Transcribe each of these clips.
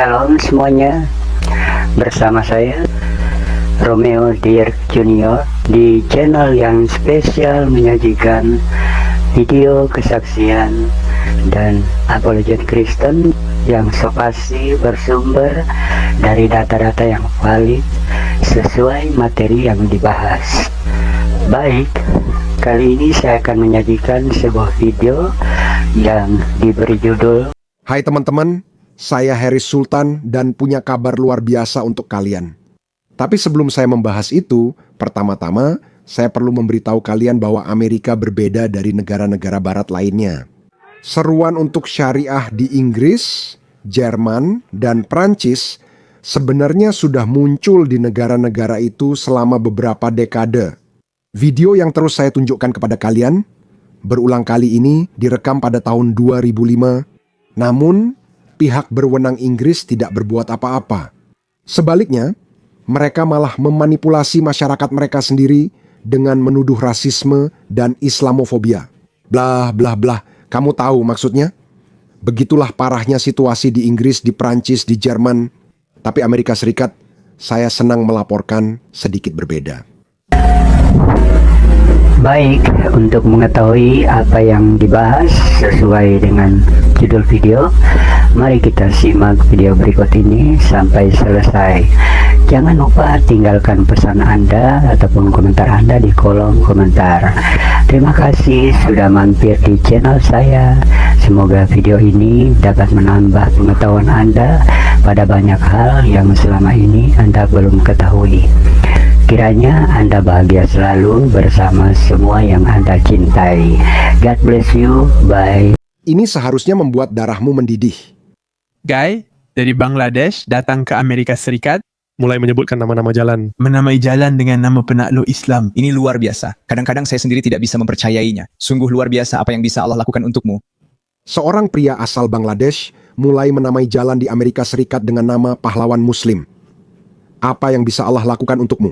Shalom semuanya, bersama saya Romeo Dirk Junior di channel yang spesial menyajikan video kesaksian dan apologet Kristen yang pasti bersumber dari data-data yang valid sesuai materi yang dibahas. Baik, kali ini saya akan menyajikan sebuah video yang diberi judul Hai teman-teman, saya Harris Sultan dan punya kabar luar biasa untuk kalian. Tapi sebelum saya membahas itu, pertama-tama saya perlu memberitahu kalian bahwa Amerika berbeda dari negara-negara barat lainnya. Seruan untuk syariah di Inggris, Jerman, dan Prancis sebenarnya sudah muncul di negara-negara itu selama beberapa dekade. Video yang terus saya tunjukkan kepada kalian, berulang kali ini direkam pada tahun 2005, namun pihak berwenang Inggris tidak berbuat apa-apa. Sebaliknya, mereka malah memanipulasi masyarakat mereka sendiri dengan menuduh rasisme dan Islamofobia. Blah blah blah, kamu tahu maksudnya? Begitulah parahnya situasi di Inggris, di Prancis, di Jerman. Tapi Amerika Serikat, saya senang melaporkan sedikit berbeda. Baik, untuk mengetahui apa yang dibahas sesuai dengan judul video, mari kita simak video berikut ini sampai selesai. Jangan lupa tinggalkan pesan Anda ataupun komentar Anda di kolom komentar. Terima kasih sudah mampir di channel saya. Semoga video ini dapat menambah pengetahuan Anda pada banyak hal yang selama ini Anda belum ketahui. Kiranya Anda bahagia selalu bersama semua yang Anda cintai. God bless you. Bye. Ini seharusnya membuat darahmu mendidih. Guy dari Bangladesh datang ke Amerika Serikat, mulai menyebutkan nama-nama jalan. menamai jalan dengan nama penakluk Islam. Ini luar biasa. Kadang-kadang saya sendiri tidak bisa mempercayainya. Sungguh luar biasa apa yang bisa Allah lakukan untukmu. Seorang pria asal Bangladesh mulai menamai jalan di Amerika Serikat dengan nama pahlawan Muslim. Apa yang bisa Allah lakukan untukmu?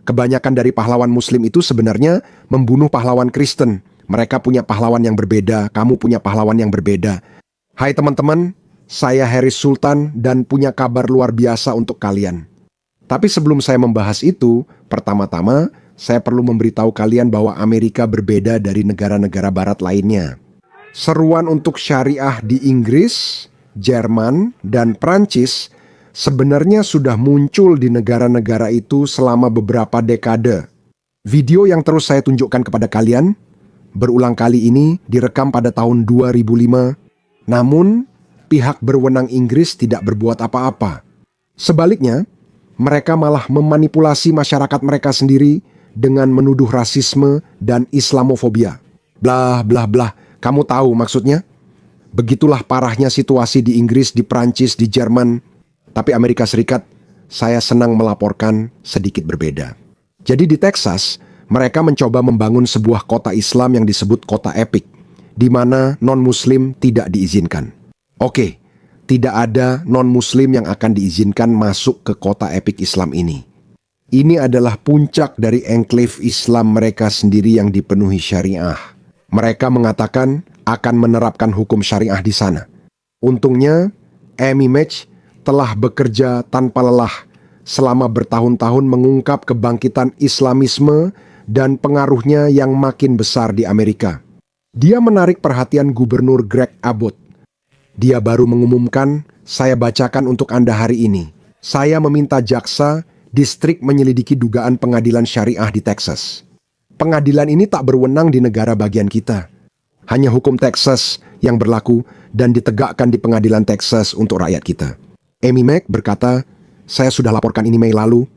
Kebanyakan dari pahlawan Muslim itu sebenarnya membunuh pahlawan Kristen. Mereka punya pahlawan yang berbeda, kamu punya pahlawan yang berbeda. Hai teman-teman, saya Harris Sultan dan punya kabar luar biasa untuk kalian. Tapi sebelum saya membahas itu, pertama-tama saya perlu memberitahu kalian bahwa Amerika berbeda dari negara-negara barat lainnya. Seruan untuk syariah di Inggris, Jerman, dan Prancis sebenarnya sudah muncul di negara-negara itu selama beberapa dekade. Video yang terus saya tunjukkan kepada kalian, berulang kali ini direkam pada tahun 2005, namun pihak berwenang Inggris tidak berbuat apa-apa. Sebaliknya, mereka malah memanipulasi masyarakat mereka sendiri dengan menuduh rasisme dan Islamofobia. Blah blah blah, kamu tahu maksudnya? Begitulah parahnya situasi di Inggris, di Prancis, di Jerman. Tapi Amerika Serikat, saya senang melaporkan sedikit berbeda. Jadi di Texas, mereka mencoba membangun sebuah kota Islam yang disebut kota Epic, di mana non-Muslim tidak diizinkan. Oke, tidak ada non-Muslim yang akan diizinkan masuk ke kota Epic Islam ini. Ini adalah puncak dari enklave Islam mereka sendiri yang dipenuhi syariah. Mereka mengatakan akan menerapkan hukum syariah di sana. Untungnya, Amy Match telah bekerja tanpa lelah selama bertahun-tahun mengungkap kebangkitan Islamisme dan pengaruhnya yang makin besar di Amerika. Dia menarik perhatian Gubernur Greg Abbott. Dia baru mengumumkan, saya bacakan untuk Anda hari ini. Saya meminta jaksa distrik menyelidiki dugaan pengadilan syariah di Texas. Pengadilan ini tak berwenang di negara bagian kita. Hanya hukum Texas yang berlaku dan ditegakkan di pengadilan Texas untuk rakyat kita. Amy Mack berkata, saya sudah laporkan ini Mei lalu.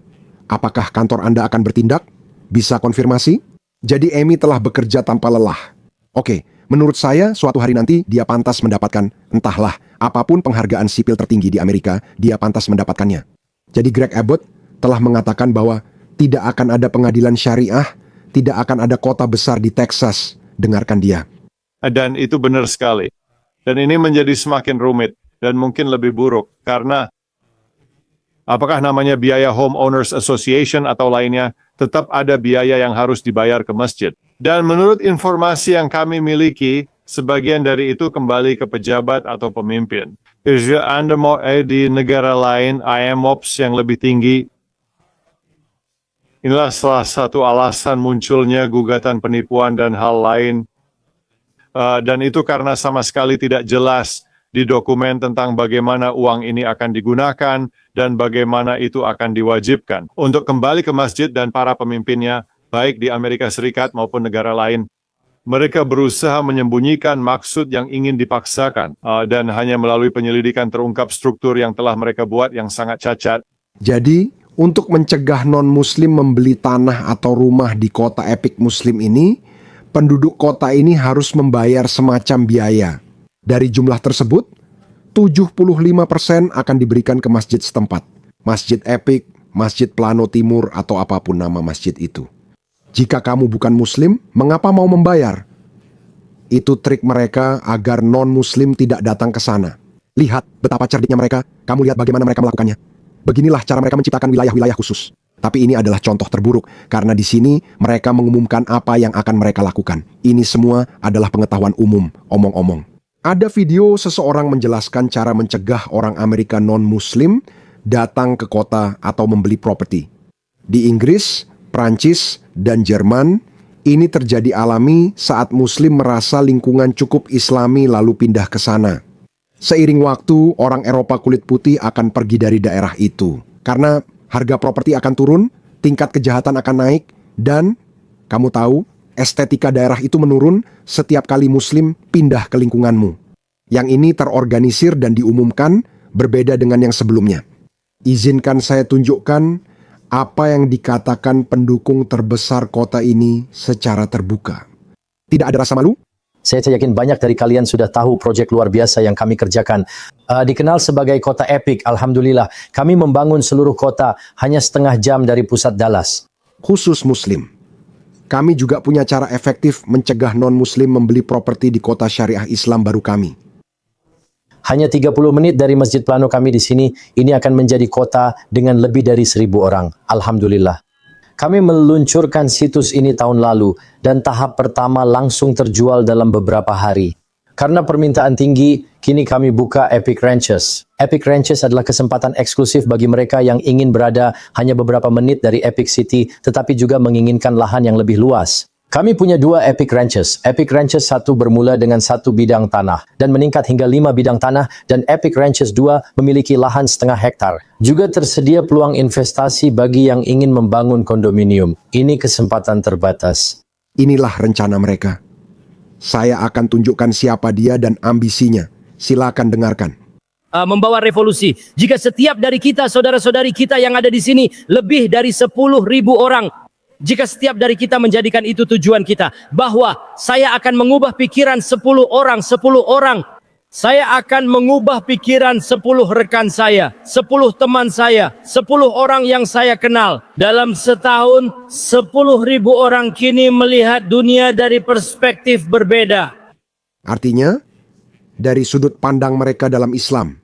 Apakah kantor Anda akan bertindak? Bisa konfirmasi? Jadi Amy telah bekerja tanpa lelah. Oke, menurut saya suatu hari nanti dia pantas mendapatkan, entahlah, apapun penghargaan sipil tertinggi di Amerika, dia pantas mendapatkannya. Jadi Greg Abbott telah mengatakan bahwa tidak akan ada pengadilan syariah, tidak akan ada kota besar di Texas. Dengarkan dia. Dan itu benar sekali. Dan ini menjadi semakin rumit dan mungkin lebih buruk karena apakah namanya biaya Homeowners Association atau lainnya, tetap ada biaya yang harus dibayar ke masjid. Dan menurut informasi yang kami miliki, Sebagian dari itu kembali ke pejabat atau pemimpin. Jika Anda mau di negara lain, IMOPS yang lebih tinggi, inilah salah satu alasan munculnya gugatan penipuan dan hal lain. Dan itu karena sama sekali tidak jelas di dokumen tentang bagaimana uang ini akan digunakan dan bagaimana itu akan diwajibkan. Untuk kembali ke masjid dan para pemimpinnya, baik di Amerika Serikat maupun negara lain, mereka berusaha menyembunyikan maksud yang ingin dipaksakan, dan hanya melalui penyelidikan terungkap struktur yang telah mereka buat yang sangat cacat. Jadi, untuk mencegah non-muslim membeli tanah atau rumah di kota Epic Muslim ini, penduduk kota ini harus membayar semacam biaya. Dari jumlah tersebut, 75% akan diberikan ke masjid setempat. Masjid Epic, Masjid Plano Timur, atau apapun nama masjid itu. Jika kamu bukan muslim, mengapa mau membayar? Itu trik mereka agar non-muslim tidak datang ke sana. Lihat betapa cerdiknya mereka, kamu lihat bagaimana mereka melakukannya. Beginilah cara mereka menciptakan wilayah-wilayah khusus. Tapi ini adalah contoh terburuk, karena di sini mereka mengumumkan apa yang akan mereka lakukan. Ini semua adalah pengetahuan umum, omong-omong. Ada video seseorang menjelaskan cara mencegah orang Amerika non-muslim datang ke kota atau membeli properti. Di Inggris, Prancis, dan Jerman, ini terjadi alami saat muslim merasa lingkungan cukup islami lalu pindah ke sana. Seiring waktu, orang Eropa kulit putih akan pergi dari daerah itu. Karena harga properti akan turun, tingkat kejahatan akan naik, dan kamu tahu, estetika daerah itu menurun setiap kali muslim pindah ke lingkunganmu. Yang ini terorganisir dan diumumkan berbeda dengan yang sebelumnya. Izinkan saya tunjukkan apa yang dikatakan pendukung terbesar kota ini secara terbuka. Tidak ada rasa malu? Saya yakin banyak dari kalian sudah tahu proyek luar biasa yang kami kerjakan. Dikenal sebagai kota Epic, Alhamdulillah. Kami membangun seluruh kota hanya setengah jam dari pusat Dallas. Khusus muslim. Kami juga punya cara efektif mencegah non-muslim membeli properti di kota syariah Islam baru kami. Hanya 30 menit dari Masjid Plano kami di sini, ini akan menjadi kota dengan lebih dari 1.000 orang. Alhamdulillah. Kami meluncurkan situs ini tahun lalu, dan tahap pertama langsung terjual dalam beberapa hari. Karena permintaan tinggi, kini kami buka Epic Ranches. Epic Ranches adalah kesempatan eksklusif bagi mereka yang ingin berada hanya beberapa menit dari Epic City, tetapi juga menginginkan lahan yang lebih luas. Kami punya 2 Epic Ranches. Epic Ranches 1 bermula dengan 1 bidang tanah dan meningkat hingga 5 bidang tanah, dan Epic Ranches 2 memiliki lahan setengah hektar. Juga tersedia peluang investasi bagi yang ingin membangun kondominium. Ini kesempatan terbatas. Inilah rencana mereka. Saya akan tunjukkan siapa dia dan ambisinya. Silakan dengarkan. Membawa revolusi. Jika setiap dari kita, saudara-saudari kita yang ada di sini, lebih dari 10.000 orang, jika setiap dari kita menjadikan itu tujuan kita, bahwa saya akan mengubah pikiran 10 orang, saya akan mengubah pikiran 10 rekan saya, 10 teman saya, 10 orang yang saya kenal. Dalam setahun, 10.000 orang kini melihat dunia dari perspektif berbeda. Artinya, dari sudut pandang mereka dalam Islam.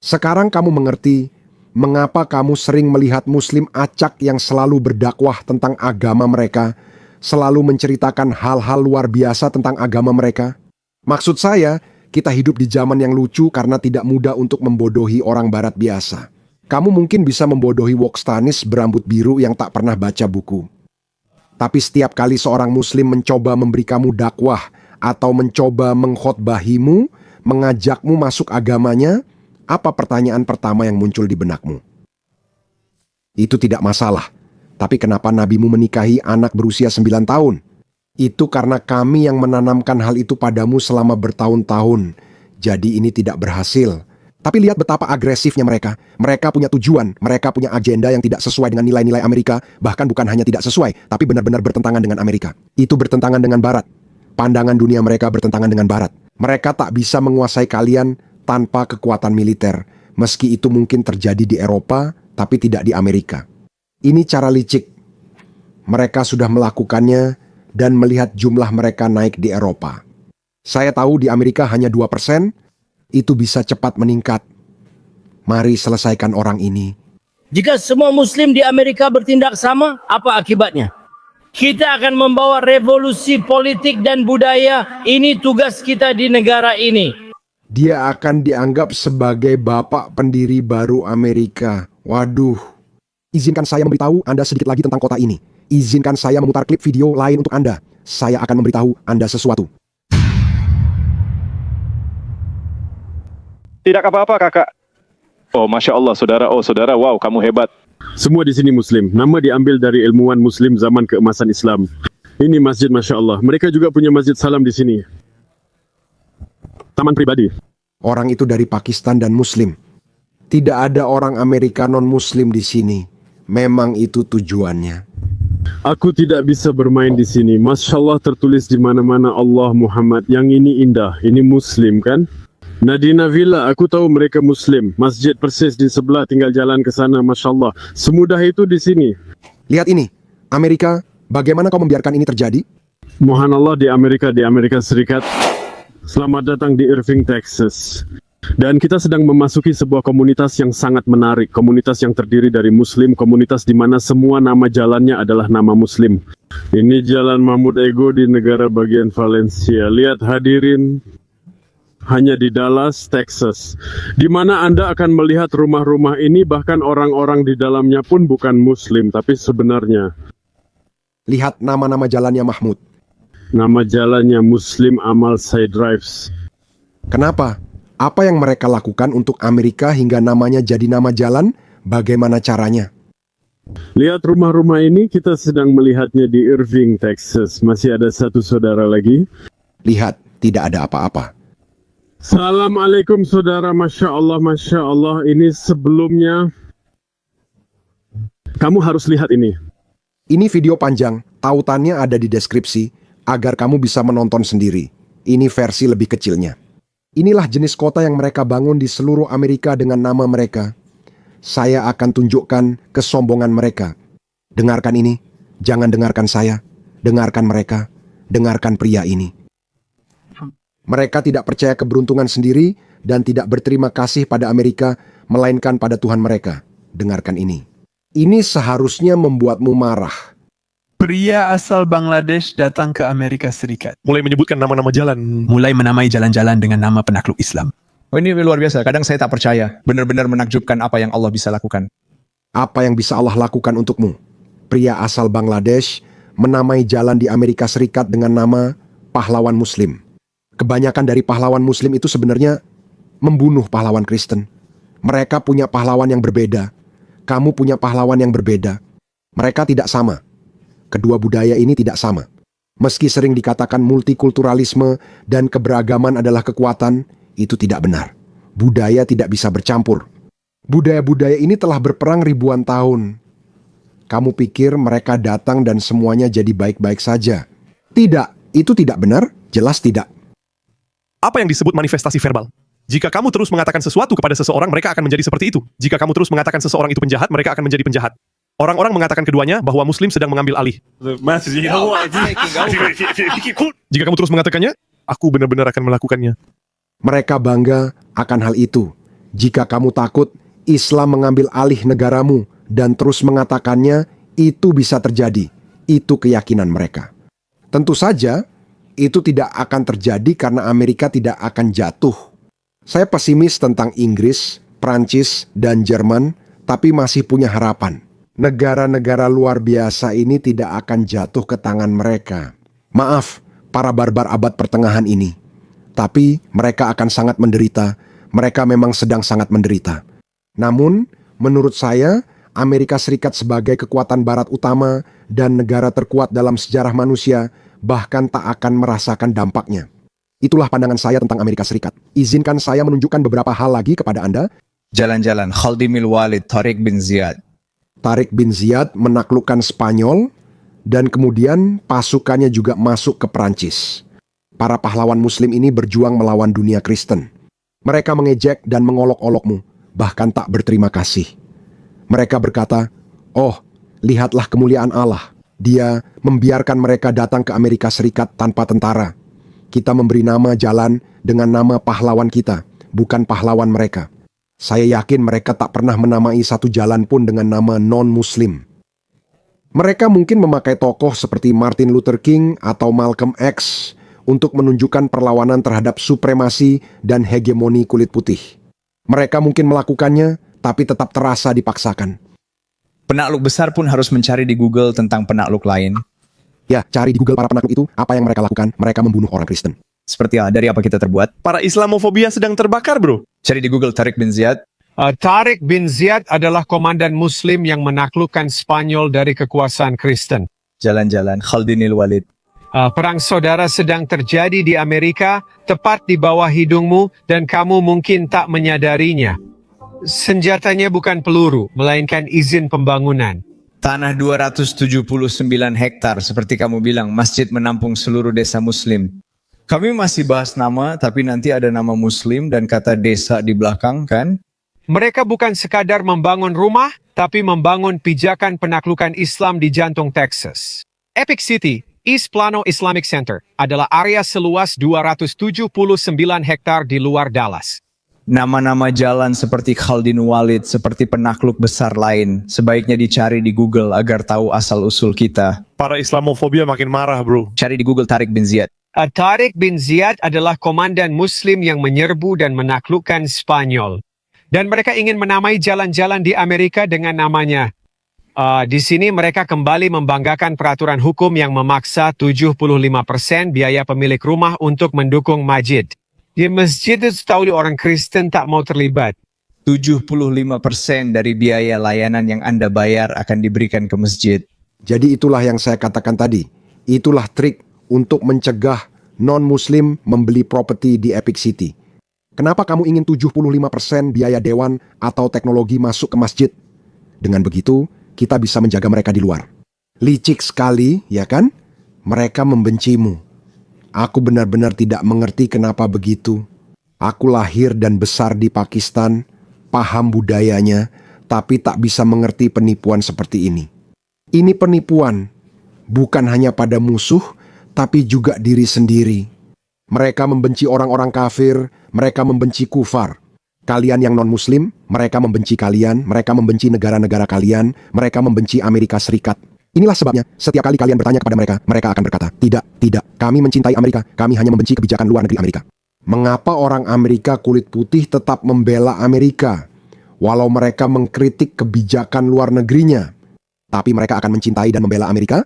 Sekarang kamu mengerti mengapa kamu sering melihat muslim acak yang selalu berdakwah tentang agama mereka, selalu menceritakan hal-hal luar biasa tentang agama mereka. Maksud saya, kita hidup di zaman yang lucu karena tidak mudah untuk membodohi orang barat biasa. Kamu mungkin bisa membodohi Wokstanis berambut biru yang tak pernah baca buku. Tapi setiap kali seorang muslim mencoba memberi kamu dakwah atau mencoba mengkhotbahimu, mengajakmu masuk agamanya, apa pertanyaan pertama yang muncul di benakmu? Itu tidak masalah. Tapi kenapa nabimu menikahi anak berusia 9 tahun? Itu karena kami yang menanamkan hal itu padamu selama bertahun-tahun. Jadi ini tidak berhasil. Tapi lihat betapa agresifnya mereka. Mereka punya tujuan, mereka punya agenda yang tidak sesuai dengan nilai-nilai Amerika. Bahkan bukan hanya tidak sesuai, tapi benar-benar bertentangan dengan Amerika. Itu bertentangan dengan Barat. Pandangan dunia mereka bertentangan dengan Barat. Mereka tak bisa menguasai kalian tanpa kekuatan militer, meski itu mungkin terjadi di Eropa, tapi tidak di Amerika. Ini cara licik. Mereka sudah melakukannya dan melihat jumlah mereka naik di Eropa. Saya tahu di Amerika hanya 2%, itu bisa cepat meningkat. Mari selesaikan orang ini. Jika semua muslim di Amerika bertindak sama, apa akibatnya? Kita akan membawa revolusi politik dan budaya. Ini tugas kita di negara ini. Dia akan dianggap sebagai bapak pendiri baru Amerika. Waduh. Izinkan saya memberitahu Anda sedikit lagi tentang kota ini. Izinkan saya memutar klip video lain untuk Anda. Saya akan memberitahu Anda sesuatu. Tidak apa-apa kakak. Oh Masya Allah saudara, oh saudara, wow kamu hebat. Semua di sini Muslim. Nama diambil dari ilmuwan Muslim zaman keemasan Islam. Ini masjid Masya Allah. Mereka juga punya masjid salam di sini. Taman pribadi. Orang itu dari Pakistan dan Muslim. Tidak ada orang Amerika non-Muslim di sini. Memang itu tujuannya. Aku tidak bisa bermain di sini. Masya Allah tertulis di mana-mana Allah Muhammad. Yang ini indah. Ini Muslim kan? Nadina Villa, aku tahu mereka Muslim. Masjid persis di sebelah, tinggal jalan ke sana. Masya Allah. Semudah itu di sini. Lihat ini. Amerika, bagaimana kau membiarkan ini terjadi? Mohon Allah di Amerika Serikat. Selamat datang di Irving, Texas. Dan kita sedang memasuki sebuah komunitas yang sangat menarik. Komunitas yang terdiri dari Muslim. Komunitas di mana semua nama jalannya adalah nama Muslim. Ini Jalan Mahmud Ego di negara bagian Valencia. Lihat hadirin. Hanya di Dallas, Texas. Di mana Anda akan melihat rumah-rumah ini, bahkan orang-orang di dalamnya pun bukan Muslim, tapi sebenarnya. Lihat nama-nama jalannya Mahmud. Nama jalannya Muslim Amal Say Drives. Kenapa? Apa yang mereka lakukan untuk Amerika hingga namanya jadi nama jalan? Bagaimana caranya? Lihat rumah-rumah ini, kita sedang melihatnya di Irving, Texas. Masih ada satu saudara lagi. Lihat, tidak ada apa-apa. Assalamualaikum saudara, Masya Allah, ini sebelumnya. Kamu harus lihat ini. Ini video panjang, tautannya ada di deskripsi, agar kamu bisa menonton sendiri. Ini versi lebih kecilnya. Inilah jenis kota yang mereka bangun di seluruh Amerika dengan nama mereka. Saya akan tunjukkan kesombongan mereka. Dengarkan ini, jangan dengarkan saya, dengarkan mereka, dengarkan pria ini. Mereka tidak percaya keberuntungan sendiri dan tidak berterima kasih pada Amerika, melainkan pada Tuhan mereka. Dengarkan ini. Ini seharusnya membuatmu marah. Pria asal Bangladesh datang ke Amerika Serikat. Mulai menyebutkan nama-nama jalan. Mulai menamai jalan-jalan dengan nama penakluk Islam. Oh ini luar biasa, kadang saya tak percaya. Benar-benar menakjubkan apa yang Allah bisa lakukan. Apa yang bisa Allah lakukan untukmu? Pria asal Bangladesh menamai jalan di Amerika Serikat dengan nama pahlawan Muslim. Kebanyakan dari pahlawan Muslim itu sebenarnya membunuh pahlawan Kristen. Mereka punya pahlawan yang berbeda. Kamu punya pahlawan yang berbeda. Mereka tidak sama. Kedua budaya ini tidak sama. Meski sering dikatakan multikulturalisme dan keberagaman adalah kekuatan, itu tidak benar. Budaya tidak bisa bercampur. Budaya-budaya ini telah berperang ribuan tahun. Kamu pikir mereka datang dan semuanya jadi baik-baik saja? Tidak, itu tidak benar, jelas tidak. Apa yang disebut manifestasi verbal? Jika kamu terus mengatakan sesuatu kepada seseorang, mereka akan menjadi seperti itu. Jika kamu terus mengatakan seseorang itu penjahat, mereka akan menjadi penjahat. Orang-orang mengatakan keduanya bahwa Muslim sedang mengambil alih. Jika kamu terus mengatakannya, aku benar-benar akan melakukannya. Mereka bangga akan hal itu. Jika kamu takut Islam mengambil alih negaramu dan terus mengatakannya, itu bisa terjadi. Itu keyakinan mereka. Tentu saja, itu tidak akan terjadi karena Amerika tidak akan jatuh. Saya pesimis tentang Inggris, Prancis, dan Jerman, tapi masih punya harapan. Negara-negara luar biasa ini tidak akan jatuh ke tangan mereka. Maaf, para barbar abad pertengahan ini. Tapi mereka akan sangat menderita. Mereka memang sedang sangat menderita. Namun, menurut saya, Amerika Serikat sebagai kekuatan barat utama dan negara terkuat dalam sejarah manusia bahkan tak akan merasakan dampaknya. Itulah pandangan saya tentang Amerika Serikat. Izinkan saya menunjukkan beberapa hal lagi kepada Anda. Jalan-jalan, Khaldimil Walid, Tariq bin Ziyad. Tariq bin Ziyad menaklukkan Spanyol dan kemudian pasukannya juga masuk ke Prancis. Para pahlawan Muslim ini berjuang melawan dunia Kristen. Mereka mengejek dan mengolok-olokmu, bahkan tak berterima kasih. Mereka berkata, "Oh, lihatlah kemuliaan Allah. Dia membiarkan mereka datang ke Amerika Serikat tanpa tentara. Kita memberi nama jalan dengan nama pahlawan kita, bukan pahlawan mereka. Saya yakin mereka tak pernah menamai satu jalan pun dengan nama non-Muslim." Mereka mungkin memakai tokoh seperti Martin Luther King atau Malcolm X untuk menunjukkan perlawanan terhadap supremasi dan hegemoni kulit putih. Mereka mungkin melakukannya, tapi tetap terasa dipaksakan. Penakluk besar pun harus mencari di Google tentang penakluk lain. Ya, cari di Google para penakluk itu, apa yang mereka lakukan? Mereka membunuh orang Kristen. Seperti dari apa kita terbuat? Para Islamofobia sedang terbakar, bro. Cari di Google Tariq bin Ziyad. Tariq bin Ziyad adalah komandan Muslim yang menaklukkan Spanyol dari kekuasaan Kristen. Jalan-jalan Khaldinil Walid. Perang saudara sedang terjadi di Amerika, tepat di bawah hidungmu, dan kamu mungkin tak menyadarinya. Senjatanya bukan peluru, melainkan izin pembangunan. Tanah 279 hektar, seperti kamu bilang, masjid menampung seluruh desa Muslim. Kami masih bahas nama, tapi nanti ada nama Muslim dan kata desa di belakang, kan? Mereka bukan sekadar membangun rumah, tapi membangun pijakan penaklukan Islam di jantung Texas. Epic City, East Plano Islamic Center, adalah area seluas 279 hektar di luar Dallas. Nama-nama jalan seperti Khaldin Walid, seperti penakluk besar lain, sebaiknya dicari di Google agar tahu asal-usul kita. Para Islamofobia makin marah, bro. Cari di Google Tariq bin Ziyad. Tariq bin Ziyad adalah komandan Muslim yang menyerbu dan menaklukkan Spanyol. Dan mereka ingin menamai jalan-jalan di Amerika dengan namanya. Di sini mereka kembali membanggakan peraturan hukum yang memaksa 75% biaya pemilik rumah untuk mendukung masjid. Di masjid itu tahu orang Kristen tak mau terlibat. 75% dari biaya layanan yang Anda bayar akan diberikan ke masjid. Jadi itulah yang saya katakan tadi. Itulah trik untuk mencegah non-Muslim membeli properti di Epic City. Kenapa kamu ingin 75% biaya dewan atau teknologi masuk ke masjid? Dengan begitu, kita bisa menjaga mereka di luar. Licik sekali, ya kan? Mereka membencimu. Aku benar-benar tidak mengerti kenapa begitu. Aku lahir dan besar di Pakistan, paham budayanya, tapi tak bisa mengerti penipuan seperti ini. Ini penipuan, bukan hanya pada musuh, tapi juga diri sendiri. Mereka membenci orang-orang kafir, mereka membenci kufar. Kalian yang non-muslim, mereka membenci kalian, mereka membenci negara-negara kalian, mereka membenci Amerika Serikat. Inilah sebabnya, setiap kali kalian bertanya kepada mereka, mereka akan berkata, tidak, kami mencintai Amerika, kami hanya membenci kebijakan luar negeri Amerika. Mengapa orang Amerika kulit putih tetap membela Amerika? Walau mereka mengkritik kebijakan luar negerinya, tapi mereka akan mencintai dan membela Amerika?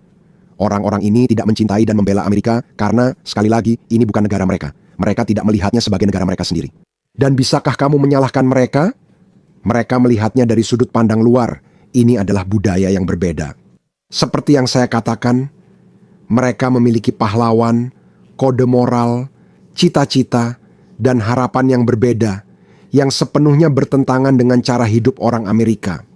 Orang-orang ini tidak mencintai dan membela Amerika karena, sekali lagi, ini bukan negara mereka. Mereka tidak melihatnya sebagai negara mereka sendiri. Dan bisakah kamu menyalahkan mereka? Mereka melihatnya dari sudut pandang luar. Ini adalah budaya yang berbeda. Seperti yang saya katakan, mereka memiliki pahlawan, kode moral, cita-cita, dan harapan yang berbeda, yang sepenuhnya bertentangan dengan cara hidup orang Amerika.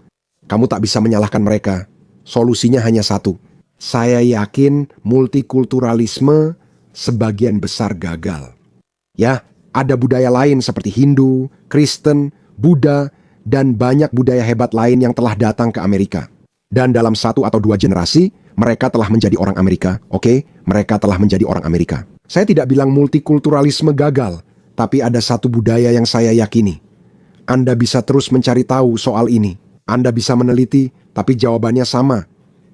Kamu tak bisa menyalahkan mereka. Solusinya hanya satu. Saya yakin multikulturalisme sebagian besar gagal. Ya, ada budaya lain seperti Hindu, Kristen, Buddha, dan banyak budaya hebat lain yang telah datang ke Amerika. Dan dalam 1 atau 2 generasi, mereka telah menjadi orang Amerika. Oke, mereka telah menjadi orang Amerika. Saya tidak bilang multikulturalisme gagal, tapi ada satu budaya yang saya yakini. Anda bisa terus mencari tahu soal ini. Anda bisa meneliti, tapi jawabannya sama.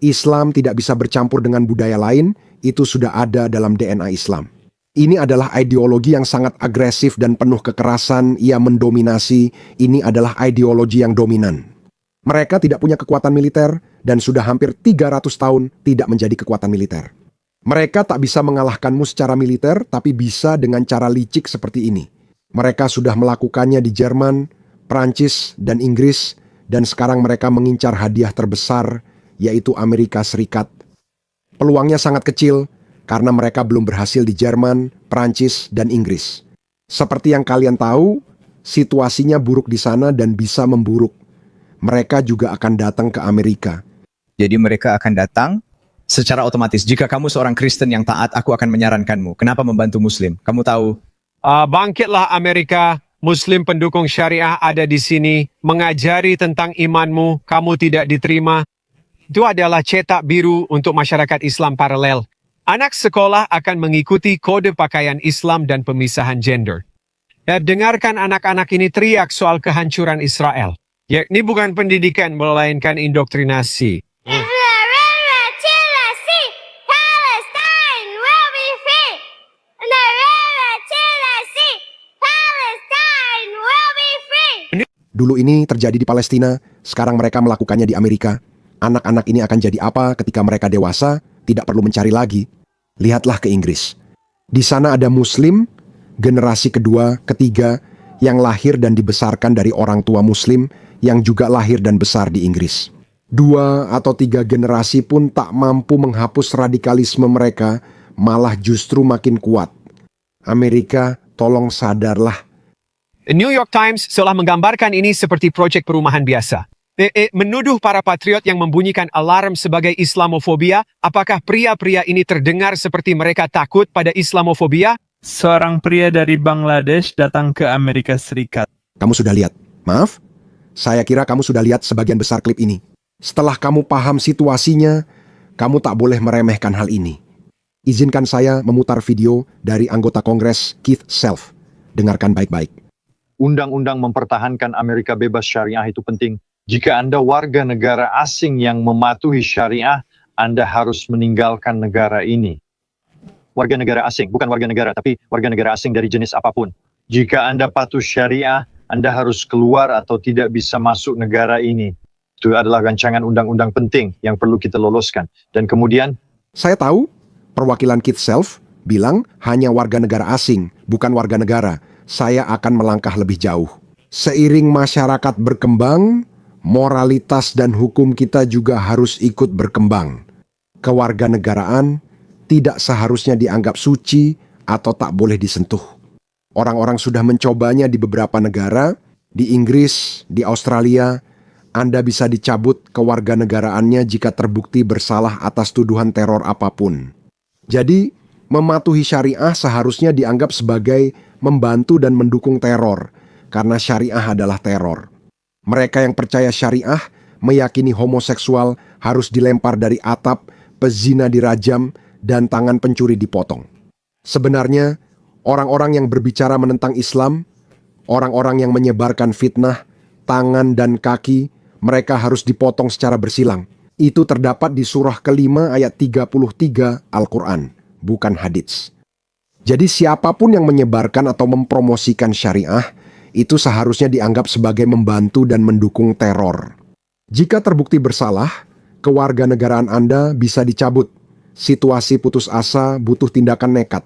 Islam tidak bisa bercampur dengan budaya lain, itu sudah ada dalam DNA Islam. Ini adalah ideologi yang sangat agresif dan penuh kekerasan, ia mendominasi, ini adalah ideologi yang dominan. Mereka tidak punya kekuatan militer, dan sudah hampir 300 tahun tidak menjadi kekuatan militer. Mereka tak bisa mengalahkanmu secara militer, tapi bisa dengan cara licik seperti ini. Mereka sudah melakukannya di Jerman, Prancis, dan Inggris, dan sekarang mereka mengincar hadiah terbesar, yaitu Amerika Serikat. Peluangnya sangat kecil karena mereka belum berhasil di Jerman, Prancis, dan Inggris. Seperti yang kalian tahu, situasinya buruk di sana dan bisa memburuk. Mereka juga akan datang ke Amerika. Jadi mereka akan datang secara otomatis. Jika kamu seorang Kristen yang taat, aku akan menyarankanmu. Kenapa membantu Muslim? Kamu tahu? Bangkitlah Amerika, Muslim pendukung syariah ada di sini, mengajari tentang imanmu, kamu tidak diterima. Itu adalah cetak biru untuk masyarakat Islam paralel. Anak sekolah akan mengikuti kode pakaian Islam dan pemisahan gender. Ya, dengarkan anak-anak ini teriak soal kehancuran Israel. Ya, ini bukan pendidikan, melainkan indoktrinasi. Dulu ini terjadi di Palestina, sekarang mereka melakukannya di Amerika. Anak-anak ini akan jadi apa ketika mereka dewasa, tidak perlu mencari lagi. Lihatlah ke Inggris. Di sana ada Muslim, generasi kedua, ketiga, yang lahir dan dibesarkan dari orang tua Muslim, yang juga lahir dan besar di Inggris. 2 atau 3 generasi pun tak mampu menghapus radikalisme mereka, malah justru makin kuat. Amerika, tolong sadarlah. New York Times seolah menggambarkan ini seperti proyek perumahan biasa. Menuduh para patriot yang membunyikan alarm sebagai Islamofobia, apakah pria-pria ini terdengar seperti mereka takut pada Islamofobia? Seorang pria dari Bangladesh datang ke Amerika Serikat. Kamu sudah lihat? Maaf, saya kira kamu sudah lihat sebagian besar klip ini. Setelah kamu paham situasinya, kamu tak boleh meremehkan hal ini. Izinkan saya memutar video dari anggota Kongres Keith Self. Dengarkan baik-baik. Undang-undang mempertahankan Amerika bebas syariah itu penting. Jika Anda warga negara asing yang mematuhi syariah, Anda harus meninggalkan negara ini. Warga negara asing, bukan warga negara, tapi warga negara asing dari jenis apapun. Jika Anda patuh syariah, Anda harus keluar atau tidak bisa masuk negara ini. Itu adalah rancangan undang-undang penting yang perlu kita loloskan. Dan kemudian, saya tahu perwakilan Keith Self bilang hanya warga negara asing, bukan warga negara. Saya akan melangkah lebih jauh. Seiring masyarakat berkembang, moralitas dan hukum kita juga harus ikut berkembang. Kewarganegaraan tidak seharusnya dianggap suci atau tak boleh disentuh. Orang-orang sudah mencobanya di beberapa negara, di Inggris, di Australia. Anda bisa dicabut kewarganegaraannya jika terbukti bersalah atas tuduhan teror apapun. Jadi, mematuhi syariah seharusnya dianggap sebagai membantu dan mendukung teror, karena syariah adalah teror. Mereka yang percaya syariah meyakini homoseksual harus dilempar dari atap, pezina dirajam, dan tangan pencuri dipotong. Sebenarnya, orang-orang yang berbicara menentang Islam, orang-orang yang menyebarkan fitnah, tangan dan kaki, mereka harus dipotong secara bersilang. Itu terdapat di surah ke-5 ayat 33 Al-Quran, bukan hadits. Jadi siapapun yang menyebarkan atau mempromosikan syariah, itu seharusnya dianggap sebagai membantu dan mendukung teror. Jika terbukti bersalah, kewarganegaraan Anda bisa dicabut. Situasi putus asa butuh tindakan nekat.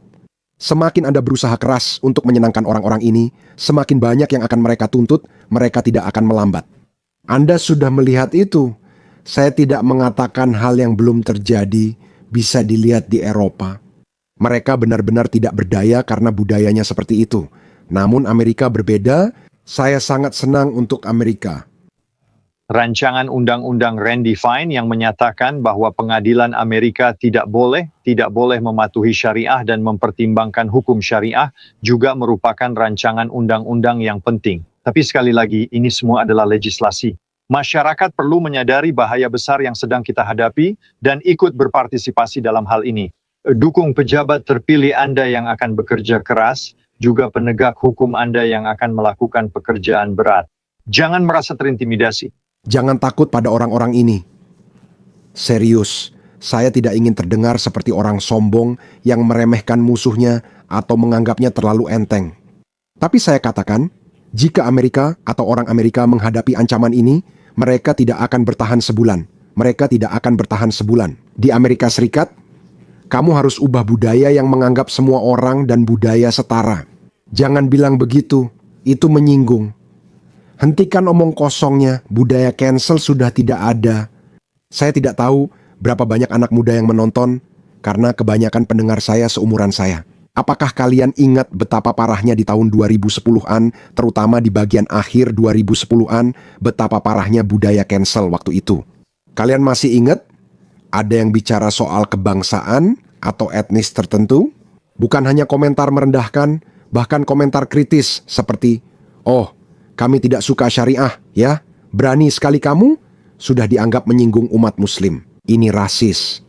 Semakin Anda berusaha keras untuk menyenangkan orang-orang ini, semakin banyak yang akan mereka tuntut, mereka tidak akan melambat. Anda sudah melihat itu. Saya tidak mengatakan hal yang belum terjadi, bisa dilihat di Eropa. Mereka benar-benar tidak berdaya karena budayanya seperti itu. Namun Amerika berbeda, saya sangat senang untuk Amerika. rancangan undang-undang Randy Fine yang menyatakan bahwa pengadilan Amerika tidak boleh mematuhi syariah dan mempertimbangkan hukum syariah juga merupakan rancangan undang-undang yang penting. Tapi sekali lagi, ini semua adalah legislasi. Masyarakat perlu menyadari bahaya besar yang sedang kita hadapi dan ikut berpartisipasi dalam hal ini. Dukung pejabat terpilih Anda yang akan bekerja keras, juga penegak hukum Anda yang akan melakukan pekerjaan berat. Jangan merasa terintimidasi. Jangan takut pada orang-orang ini. Serius, saya tidak ingin terdengar seperti orang sombong yang meremehkan musuhnya atau menganggapnya terlalu enteng. Tapi saya katakan, jika Amerika atau orang Amerika menghadapi ancaman ini, mereka tidak akan bertahan sebulan. Mereka tidak akan bertahan sebulan. Di Amerika Serikat, kamu harus ubah budaya yang menganggap semua orang dan budaya setara. Jangan bilang begitu, itu menyinggung. Hentikan omong kosongnya, budaya cancel sudah tidak ada. Saya tidak tahu berapa banyak anak muda yang menonton, karena kebanyakan pendengar saya seumuran saya. Apakah kalian ingat betapa parahnya di tahun 2010-an, terutama di bagian akhir 2010-an, betapa parahnya budaya cancel waktu itu? Kalian masih ingat? Ada yang bicara soal kebangsaan atau etnis tertentu? Bukan hanya komentar merendahkan, bahkan komentar kritis seperti, "Oh, kami tidak suka syariah, ya? Berani sekali kamu?" Sudah dianggap menyinggung umat muslim. Ini rasis.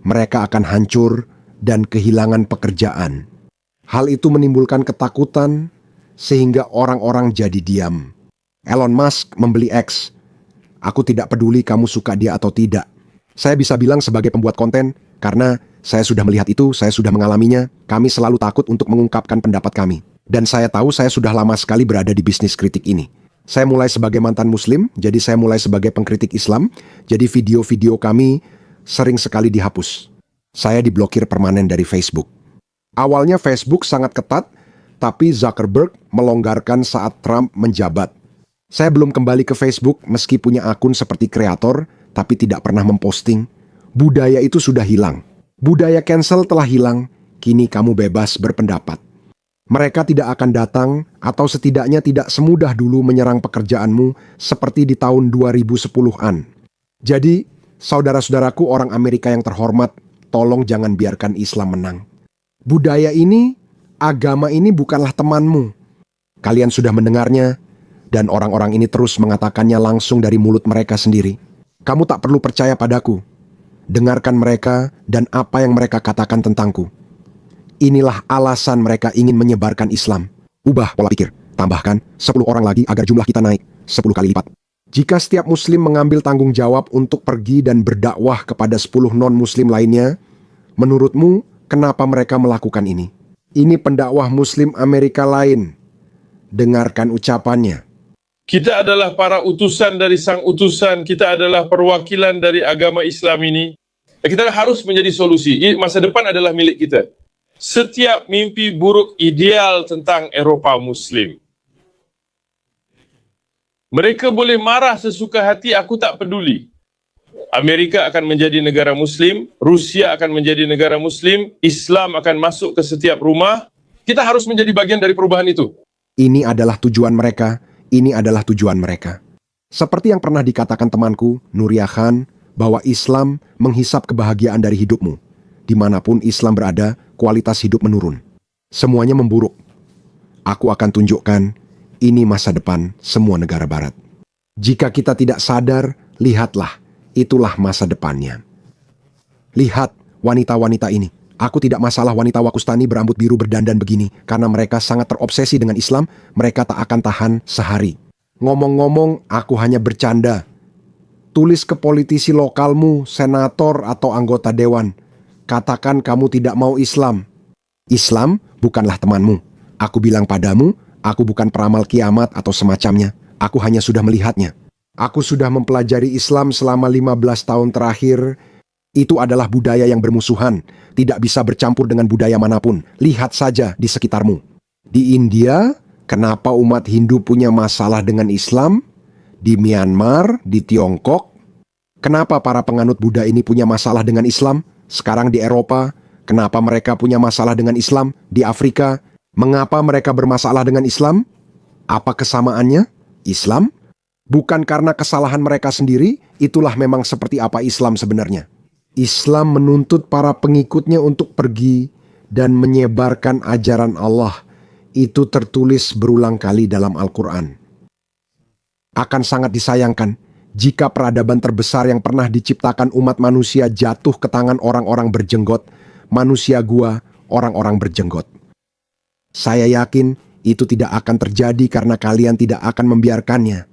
Mereka akan hancur dan kehilangan pekerjaan. Hal itu menimbulkan ketakutan sehingga orang-orang jadi diam. Elon Musk membeli X. Aku tidak peduli kamu suka dia atau tidak. Saya bisa bilang sebagai pembuat konten, karena saya sudah melihat itu, saya sudah mengalaminya, kami selalu takut untuk mengungkapkan pendapat kami. Dan saya tahu saya sudah lama sekali berada di bisnis kritik ini. Saya mulai sebagai mantan muslim, jadi saya mulai sebagai pengkritik Islam, jadi video-video kami sering sekali dihapus. Saya diblokir permanen dari Facebook. Awalnya Facebook sangat ketat, tapi Zuckerberg melonggarkan saat Trump menjabat. Saya belum kembali ke Facebook meski punya akun seperti kreator, tapi tidak pernah memposting. Budaya itu sudah hilang. Budaya cancel telah hilang, kini kamu bebas berpendapat. Mereka tidak akan datang atau setidaknya tidak semudah dulu menyerang pekerjaanmu seperti di tahun 2010-an. Jadi, saudara-saudaraku orang Amerika yang terhormat, tolong jangan biarkan Islam menang. Budaya ini, agama ini bukanlah temanmu. Kalian sudah mendengarnya, dan orang-orang ini terus mengatakannya langsung dari mulut mereka sendiri. Kamu tak perlu percaya padaku. Dengarkan mereka dan apa yang mereka katakan tentangku. Inilah alasan mereka ingin menyebarkan Islam. Ubah pola pikir, tambahkan 10 orang lagi agar jumlah kita naik 10 kali lipat. Jika setiap muslim mengambil tanggung jawab untuk pergi dan berdakwah kepada 10 non-muslim lainnya, menurutmu kenapa mereka melakukan ini? Ini pendakwah muslim Amerika lain. Dengarkan ucapannya. Kita adalah para utusan dari sang utusan, kita adalah perwakilan dari agama Islam ini. Kita harus menjadi solusi. Masa depan adalah milik kita. Setiap mimpi buruk ideal tentang Eropa Muslim. Mereka boleh marah sesuka hati, aku tak peduli. Amerika akan menjadi negara Muslim, Rusia akan menjadi negara Muslim, Islam akan masuk ke setiap rumah. Kita harus menjadi bagian dari perubahan itu. Ini adalah tujuan mereka, ini adalah tujuan mereka. Seperti yang pernah dikatakan temanku, Nuria Khan, bahwa Islam menghisap kebahagiaan dari hidupmu. Dimanapun Islam berada, kualitas hidup menurun. Semuanya memburuk. Aku akan tunjukkan, ini masa depan semua negara barat. Jika kita tidak sadar, lihatlah, itulah masa depannya. Lihat wanita-wanita ini. Aku tidak masalah wanita Wakustani berambut biru berdandan begini, karena mereka sangat terobsesi dengan Islam, mereka tak akan tahan sehari. Ngomong-ngomong, aku hanya bercanda. Tulis ke politisi lokalmu, senator atau anggota dewan. Katakan kamu tidak mau Islam. Islam bukanlah temanmu. Aku bilang padamu, aku bukan peramal kiamat atau semacamnya. Aku hanya sudah melihatnya. Aku sudah mempelajari Islam selama 15 tahun terakhir. Itu adalah budaya yang bermusuhan. Tidak bisa bercampur dengan budaya manapun. Lihat saja di sekitarmu. Di India, kenapa umat Hindu punya masalah dengan Islam? Di Myanmar, di Tiongkok, kenapa para penganut Buddha ini punya masalah dengan Islam? Sekarang di Eropa, kenapa mereka punya masalah dengan Islam? Di Afrika, mengapa mereka bermasalah dengan Islam? Apa kesamaannya? Islam? Bukan karena kesalahan mereka sendiri, itulah memang seperti apa Islam sebenarnya. Islam menuntut para pengikutnya untuk pergi dan menyebarkan ajaran Allah. Itu tertulis berulang kali dalam Al-Quran. Akan sangat disayangkan jika peradaban terbesar yang pernah diciptakan umat manusia jatuh ke tangan orang-orang berjenggot, manusia gua, orang-orang berjenggot. Saya yakin itu tidak akan terjadi karena kalian tidak akan membiarkannya.